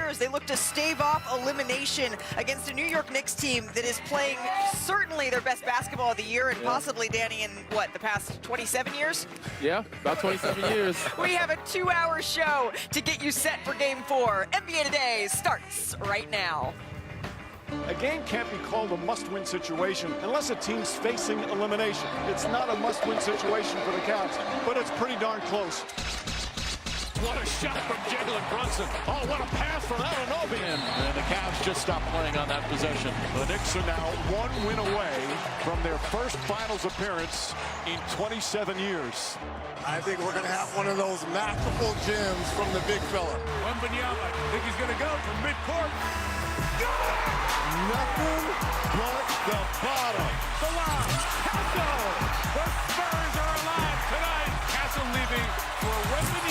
Cavaliers, they look to stave off elimination against a New York Knicks team that is playing certainly their best basketball of the year and possibly, Danny, in what, the past 27 years? Yeah, about 27 years. We have a 2-hour show to get you set for Game 4. NBA Today starts right now. A game can't be called a must-win situation unless a team's facing elimination. It's not a must-win situation for the Cavs, but it's pretty darn close. What a shot from Jalen Brunson. Oh, what a pass from Anunoby. And the Cavs just stopped playing on that possession. The Knicks are now 1 win away from their first finals appearance in 27 years. I think we're going to have one of those masterful gems from the big fella. Wemby, I think he's going to go from midcourt. Nothing but the bottom. The line. Castle. The Spurs are alive tonight. Castle leaving for Wemby.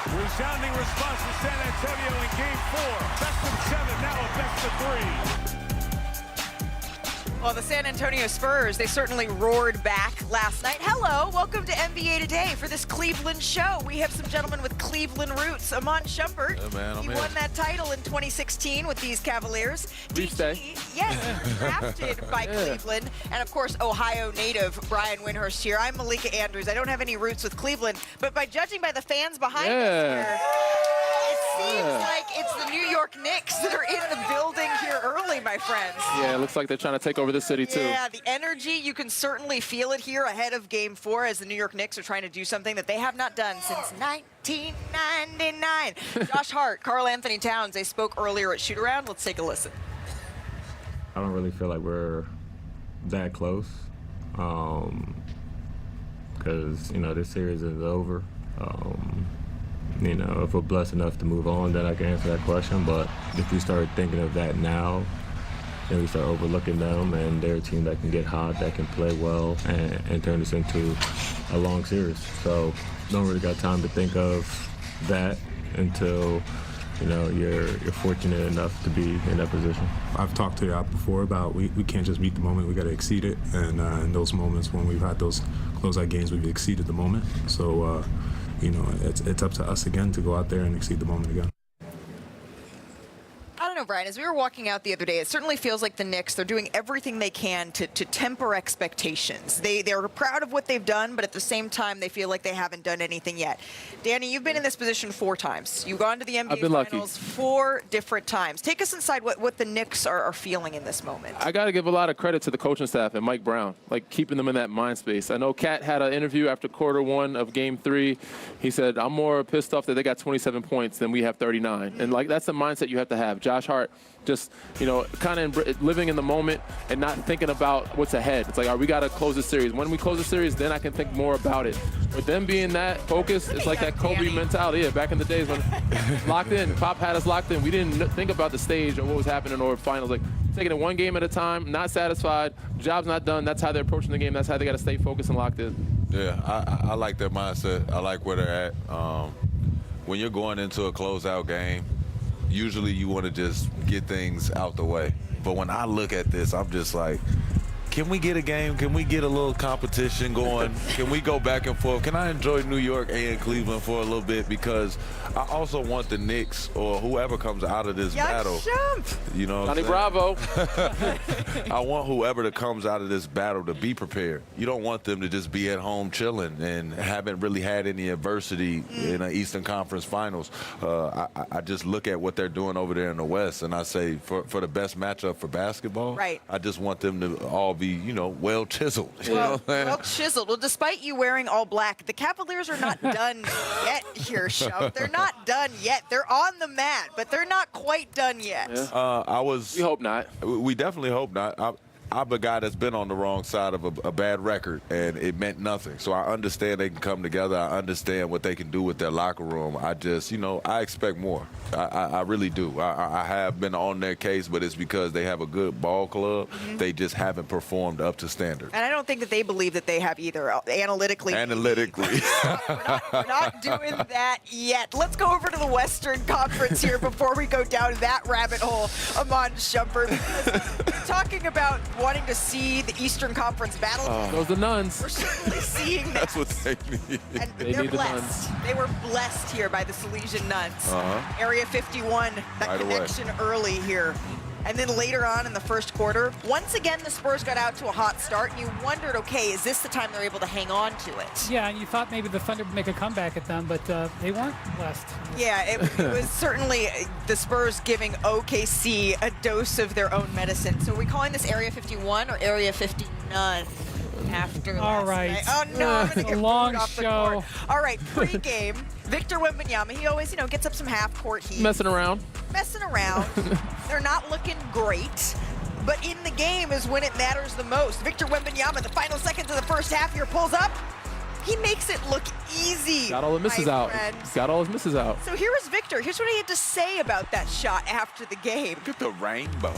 Resounding response to San Antonio in Game 4. Best of 7, now a best of 3. Well, the San Antonio Spurs, they certainly roared back last night. Hello, welcome to NBA Today for this Cleveland show. We have some gentlemen with Cleveland roots. Amon Shumpert, he won that title in 2016 with these Cavaliers. DG, yes, drafted by Cleveland. And of course, Ohio native Brian Windhorst here. I'm Malika Andrews. I don't have any roots with Cleveland, but by judging by the fans behind us here, it seems like it's the New York Knicks that are in the building here early, my friends. Yeah, it looks like they're trying to take over the city, too. Yeah, the energy, you can certainly feel it here ahead of Game 4 as the New York Knicks are trying to do something that they have not done since 1999. Josh Hart, Karl Anthony Towns, they spoke earlier at Shoot-Around. Let's take a listen. I don't really feel like we're that close because, you know, this series is over. You know, if we're blessed enough to move on, then I can answer that question. But if we start thinking of that now, then we start overlooking them, and they're a team that can get hot, that can play well, and turn this into a long series. So don't really got time to think of that until, you know, you're fortunate enough to be in that position. I've talked to you before about we can't just meet the moment, we got to exceed it. And in those moments when we've had those closeout games, we've exceeded the moment. So, you know, it's up to us again to go out there and exceed the moment again. I don't know, Brian, as we were walking out the other day, it certainly feels like the Knicks, they're doing everything they can to temper expectations. They're proud of what they've done, but at the same time, they feel like they haven't done anything yet. Danny, you've been in this position 4 times. You've gone to the NBA Finals 4 different times. Take us inside what the Knicks are feeling in this moment. I got to give a lot of credit to the coaching staff and Mike Brown, like keeping them in that mind space. I know Kat had an interview after quarter 1 of Game 3. He said, I'm more pissed off that they got 27 points than we have 39. And, like, that's the mindset you have to have. Josh Hart, just, you know, kind of living in the moment and not thinking about what's ahead. It's like, all right, we got to close the series. When we close the series, then I can think more about it. With them being that focused, it's like that Kobe mentality. Yeah, back in the days when locked in, Pop had us locked in. We didn't think about the stage or what was happening or finals. Like, taking it one game at a time, not satisfied, job's not done. That's how they're approaching the game. That's how they got to stay focused and locked in. Yeah, I like their mindset. I like where they're at. When you're going into a closeout game, usually you want to just get things out the way. But when I look at this, I'm just like, can we get a game? Can we get a little competition going? Can we go back and forth? Can I enjoy New York and Cleveland for a little bit? Because I also want the Knicks or whoever comes out of this battle. You know what Johnny Bravo. I want whoever that comes out of this battle to be prepared. You don't want them to just be at home chilling and haven't really had any adversity in an Eastern Conference Finals. I just look at what they're doing over there in the West, and I say for the best matchup for basketball, right, I just want them to all be, you know, well chiseled. Well chiseled. Well, despite you wearing all black, the Cavaliers are not done yet here, Shump. They're not done yet. They're on the mat, but they're not quite done yet. Yeah. We hope not. We definitely hope not. I'm a guy that's been on the wrong side of a bad record, and it meant nothing. So I understand they can come together. I understand what they can do with their locker room. I just, you know, I expect more. I really do. I have been on their case, but it's because they have a good ball club. They just haven't performed up to standard. And I don't think that they believe that they have either, analytically. We're not doing that yet. Let's go over to the Western Conference here before we go down that rabbit hole, Amon Shumpert. Talking about wanting to see the Eastern Conference battle. Those the Nuns. We're certainly seeing that. That's what they need. And They they're need the blessed. They were blessed here by the Salesian Nuns. Area 51, that Right away. connection early here. And then later on in the first quarter, once again, the Spurs got out to a hot start, and you wondered, okay, is this the time they're able to hang on to it? Yeah, and you thought maybe the Thunder would make a comeback at them, but they weren't blessed. Yeah, it was certainly the Spurs giving OKC a dose of their own medicine. So are we calling this Area 51 or Area 59? After All last right. night. Oh no, I'm gonna A get long booed off the show. court. All right, pre-game, Victor Wembanyama, he always, gets up some half-court heat. Messing around. They're not looking great. But in the game is when it matters the most. Victor Wembanyama, the final seconds of the first half here, pulls up. He makes it look easy. Got all the misses my out. friends. Got all his misses out. So here is Victor. Here's what he had to say about that shot after the game. Look at the rainbow.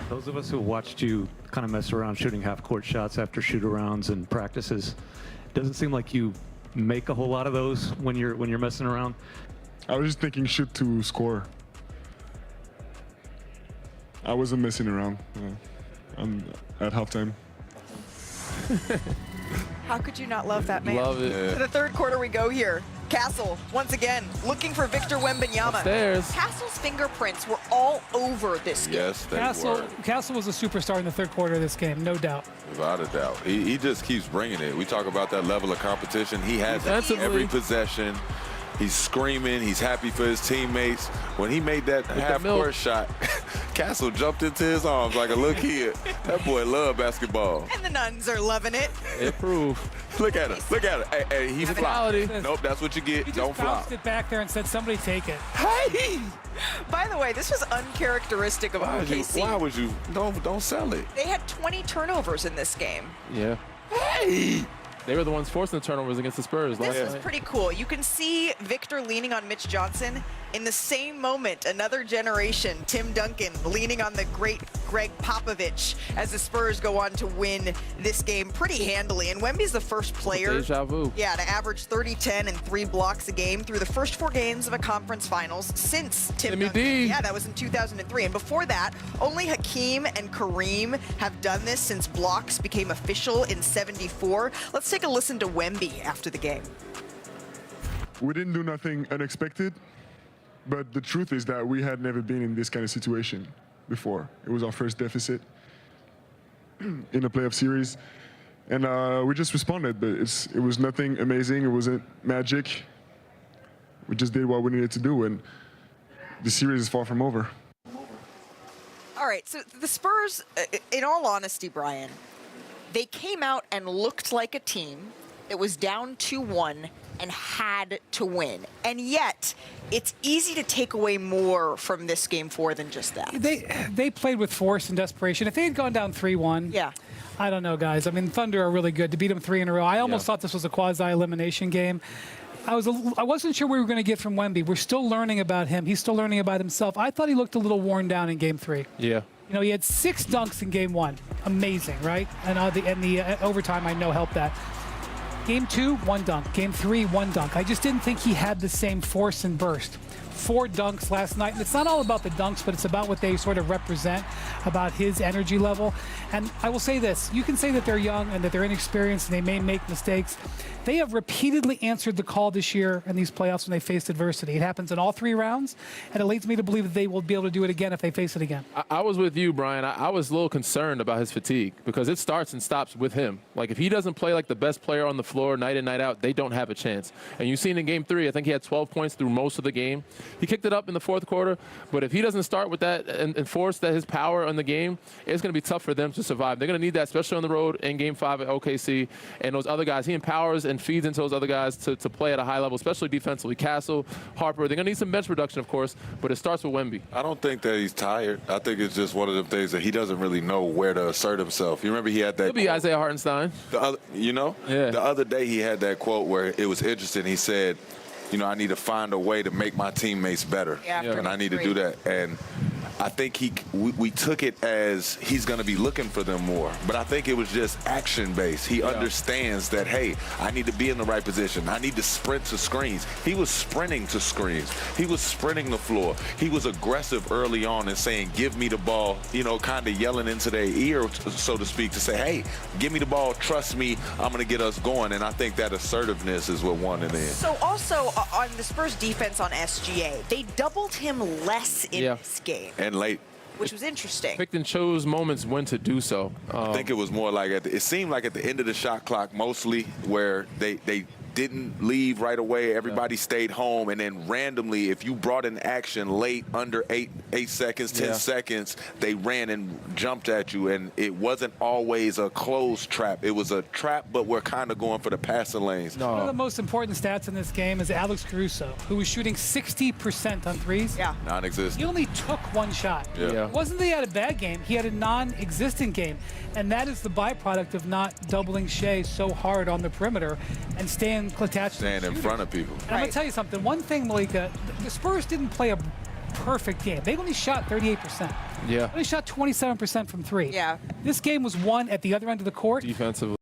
Those of us who watched you kind of mess around shooting half-court shots after shoot-arounds and practices, doesn't seem like you make a whole lot of those when you're messing around. I was just thinking shoot to score. I wasn't messing around at halftime. How could you not love that man? Love it. To the third quarter we go here. Castle, once again, looking for Victor Wembanyama. Upstairs. Castle's fingerprints were all over this game. Yes, they were. Castle was a superstar in the third quarter of this game, no doubt. Without a doubt. He just keeps bringing it. We talk about that level of competition. He has it Defensively. every possession. He's screaming. He's happy for his teammates. When he made that half-court shot, Castle jumped into his arms like a little kid. That boy loved basketball. And the Nuns are loving it. It proved. Look at him. Look at him. Hey, he Quality. flopped. Nope, that's what you get. He Don't just flop. bounced it back there and said, somebody take it. Hey! By the way, this was uncharacteristic of OKC. Why would you? Don't sell it. They had 20 turnovers in this game. Yeah. Hey! They were the ones forcing the turnovers against the Spurs last This was night. pretty cool. You can see Victor leaning on Mitch Johnson. In the same moment, another generation, Tim Duncan leaning on the great Greg Popovich as the Spurs go on to win this game pretty handily. And Wemby's the first player Deja vu. to average 30, 10, and 3 blocks a game through the first 4 games of a conference finals since Tim Timmy Duncan. D. Yeah, that was in 2003. And before that, only Hakeem and Kareem have done this since blocks became official in 74. Let's take a listen to Wemby after the game. We didn't do nothing unexpected, but the truth is that we had never been in this kind of situation before. It was our first deficit in a playoff series, and we just responded, but it was nothing amazing. It wasn't magic. We just did what we needed to do, and the series is far from over. All right, so the Spurs, in all honesty, Brian, they came out and looked like a team that was down 2-1 and had to win. And yet, it's easy to take away more from this Game 4 than just that. They played with force and desperation. If they had gone down 3-1, Yeah. I don't know, guys. I mean, Thunder are really good. To beat them 3 in a row, I almost thought this was a quasi-elimination game. I wasn't sure what we were going to get from Wemby. We're still learning about him. He's still learning about himself. I thought he looked a little worn down in Game 3. Yeah. You know, he had 6 dunks in Game 1. Amazing, right? And the overtime, I know, helped that. Game 2, 1 dunk. Game 3, 1 dunk. I just didn't think he had the same force and burst. 4 dunks last night. And it's not all about the dunks, but it's about what they sort of represent, about his energy level. And I will say this. You can say that they're young and that they're inexperienced and they may make mistakes. They have repeatedly answered the call this year in these playoffs when they faced adversity. It happens in all 3 rounds, and it leads me to believe that they will be able to do it again if they face it again. I was with you, Brian. I was a little concerned about his fatigue because it starts and stops with him. Like, if he doesn't play like the best player on the floor night in, night out, they don't have a chance. And you've seen in Game 3, I think he had 12 points through most of the game. He kicked it up in the fourth quarter, but if he doesn't start with that and force that his power in the game, it's going to be tough for them to survive. They're going to need that, especially on the road in Game 5 at OKC. And those other guys, he empowers and feeds into those other guys to play at a high level, especially defensively. Castle, Harper, they're going to need some bench production, of course, but it starts with Wemby. I don't think that he's tired. I think it's just one of them things that he doesn't really know where to assert himself. You remember he had that He'll be quote, Isaiah Hartenstein. The other day he had that quote where it was interesting. He said, I need to find a way to make my teammates better. Yeah, And I need to do that. And I think we took it as he's going to be looking for them more. But I think it was just action-based. He understands that, hey, I need to be in the right position. I need to sprint to screens. He was sprinting to screens. He was sprinting the floor. He was aggressive early on and saying, give me the ball, you know, kind of yelling into their ear, so to speak, to say, hey, give me the ball, trust me, I'm going to get us going. And I think that assertiveness is what won in the end. So also on the Spurs defense on SGA, they doubled him less in this game. And late. Which was interesting. Picked and chose moments when to do so. I think it was more like it seemed like at the end of the shot clock mostly, where they didn't leave right away. Everybody stayed home, and then randomly, if you brought in action late, under 8 seconds, 10 seconds, they ran and jumped at you, and it wasn't always a closed trap. It was a trap, but we're kind of going for the passing lanes. One of the most important stats in this game is Alex Caruso, who was shooting 60% on threes. Yeah. Non-existent. He only took one shot. Yeah. It wasn't that he had a bad game. He had a non-existent game. And that is the byproduct of not doubling Shea so hard on the perimeter and staying attached Stand in front of people. And I'm going to tell you something. One thing, Malika, the Spurs didn't play a perfect game. They only shot 38%. Yeah. They only shot 27% from three. Yeah. This game was won at the other end of the court. Defensively.